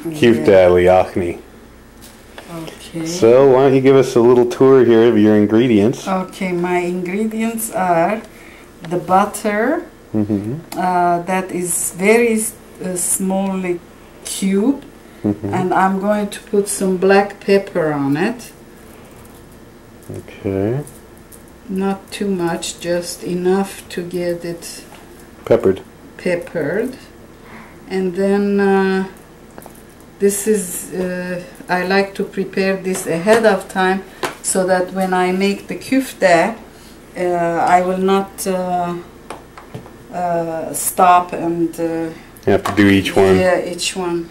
Kufte liachni. Okay. So why don't you give us a little tour here of your ingredients? Okay, my ingredients are the butter, that is very smallly cubed, and I'm going to put some black pepper on it. Okay. Not too much, just enough to get it Peppered. And then this is, I like to prepare this ahead of time so that when I make the kufte, I will not stop and You have to do each one. yeah, each one.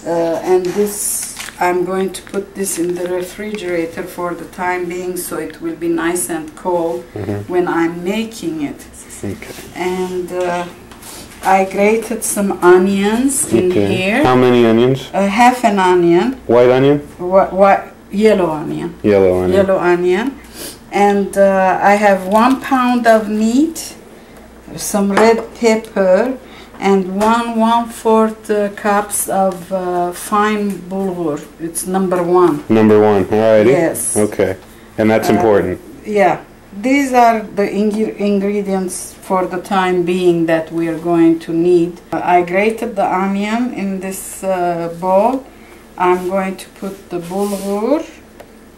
And this, I'm going to put this in the refrigerator for the time being, so it will be nice and cold when I'm making it. Okay. And I grated some onions in here. How many onions? Half an onion. White onion? Yellow onion. Yellow onion. Yellow onion. And I have 1 pound of meat, some red pepper, and 1/4 cups of fine bulgur. It's number 1. Number 1. Alrighty. Yes. Okay. And that's important. Yeah. These are the ingredients for the time being that we are going to need. I grated the onion in this bowl. I'm going to put the bulgur,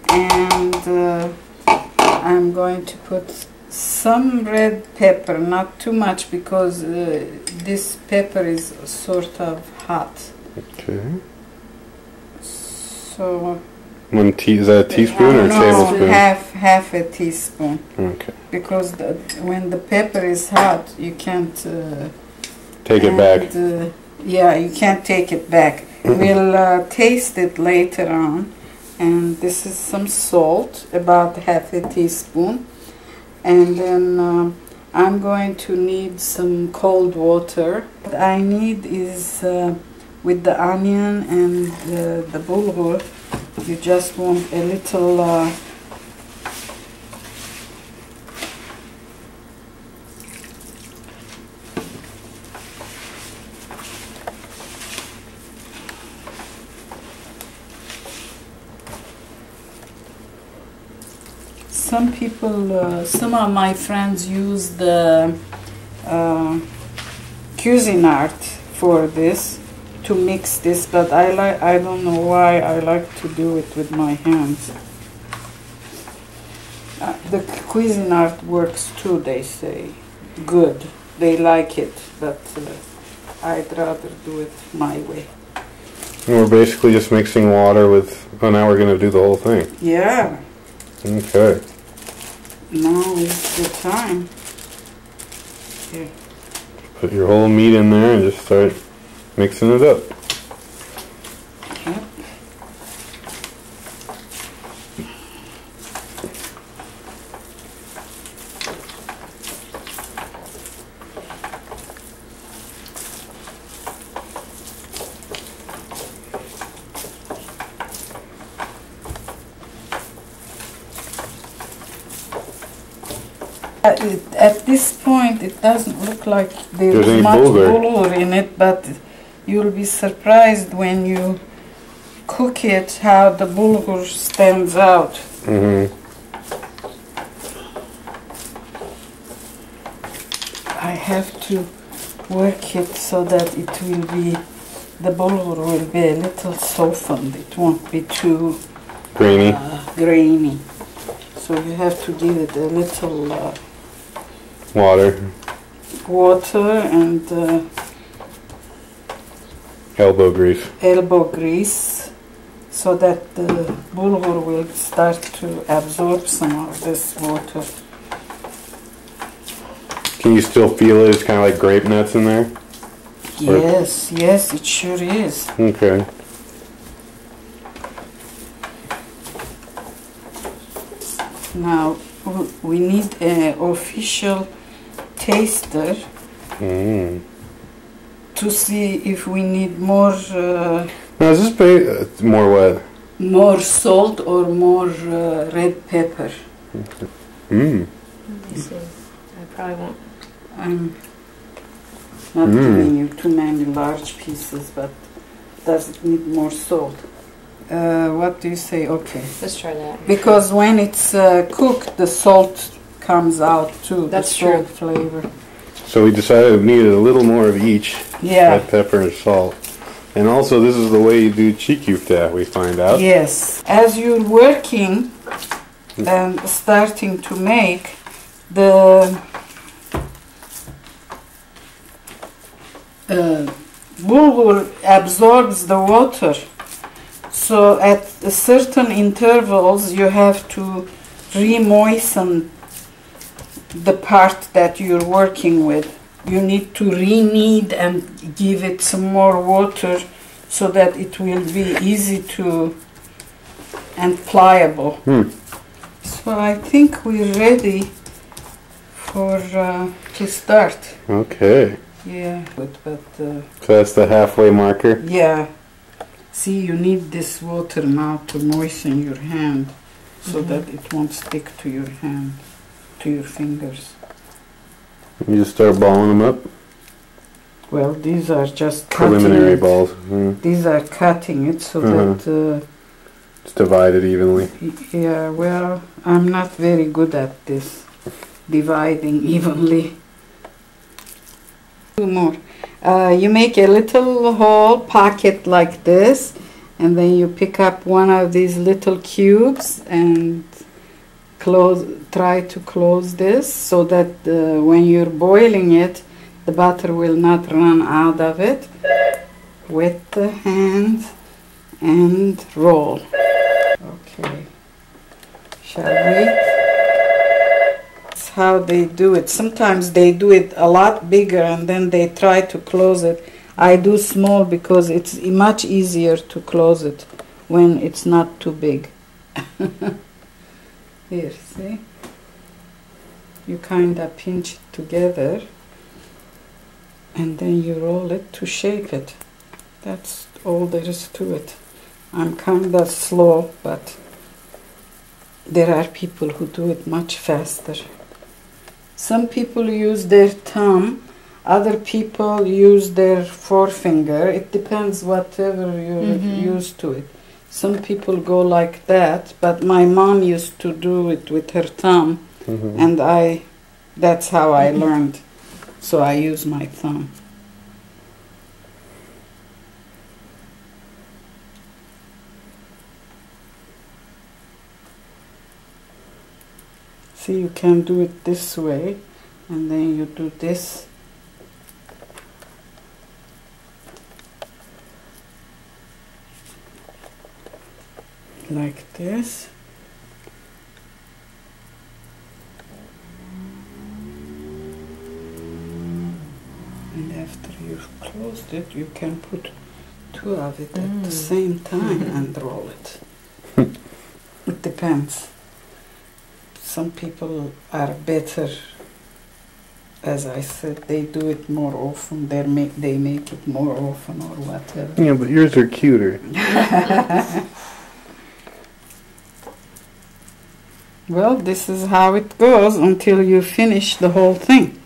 and I'm going to put some red pepper, not too much because this pepper is sort of hot. Okay. So Is that a teaspoon or a tablespoon? half a teaspoon. Okay. Because when the pepper is hot, you can't take it back. Yeah, you can't take it back. We'll taste it later on. And this is some salt, about half a teaspoon. And then I'm going to need some cold water. What I need is with the onion and the bulgur, you just want a little some people, some of my friends use the Cuisinart for this, to mix this, but I don't know why I like to do it with my hands. The Cuisinart works too, they say. Good. They like it, but I'd rather do it my way. And we're basically just mixing water with, oh, now we're going to do the whole thing. Yeah. Okay. Now is the time. Here. Put your whole meat in there and just start mixing it up. Yep. At this point, it doesn't look like there's much bulgur in it, but you'll be surprised when you cook it how the bulgur stands out. I have to work it so that it will be, the bulgur will be a little softened. It won't be too grainy. So you have to give it a little water and elbow grease, so that the bulgur will start to absorb some of this water. Can you still feel it? It's kind of like grape nuts in there? Yes, yes, it sure is. Okay. Now, we need an official taster to see if we need more... now, is this more what? More salt or more red pepper. So I probably won't. I'm not giving you too many large pieces, but does it need more salt? What do you say? Okay. Let's try that. Because when it's cooked, the salt comes out too. That's the salt true. flavor. So we decided we needed a little more of each. Yeah. Red pepper and salt. And also this is the way you do kufte, we find out. Yes. As you're working and starting to make, the bulgur absorbs the water. So at certain intervals you have to re-moisten the part that you're working with. You need to re-knead and give it some more water so that it will be easy to and pliable. So I think we're ready for to start. Okay. Yeah, but So that's the halfway marker. yeah. See, you need this water now to moisten your hand so that it won't stick to your hand, to your fingers. You just start balling them up. Well, these are just Preliminary cutting it. balls. These are cutting it so that, It's divided evenly. yeah, well, I'm not very good at this, dividing evenly. Two more. You make a little hole pocket like this, and then you pick up one of these little cubes and try to close this so that when you're boiling it, the butter will not run out of it. Wet the hand and roll. Okay. Shall we? That's how they do it. Sometimes they do it a lot bigger and then they try to close it. I do small because it's much easier to close it when it's not too big. Here, see? You kind of pinch it together and then you roll it to shape it. That's all there is to it. I'm kind of slow, but there are people who do it much faster. Some people use their thumb, other people use their forefinger. It depends whatever you're used to it. Some people go like that, but my mom used to do it with her thumb, and that's how I learned. So I use my thumb. See, you can do it this way, and then you do this. Like this. And after you've closed it, you can put two of it at the same time and roll it. It depends. Some people are better, as I said, they do it more often, they make it more often or whatever. Yeah, but yours are cuter. Well, this is how it goes until you finish the whole thing.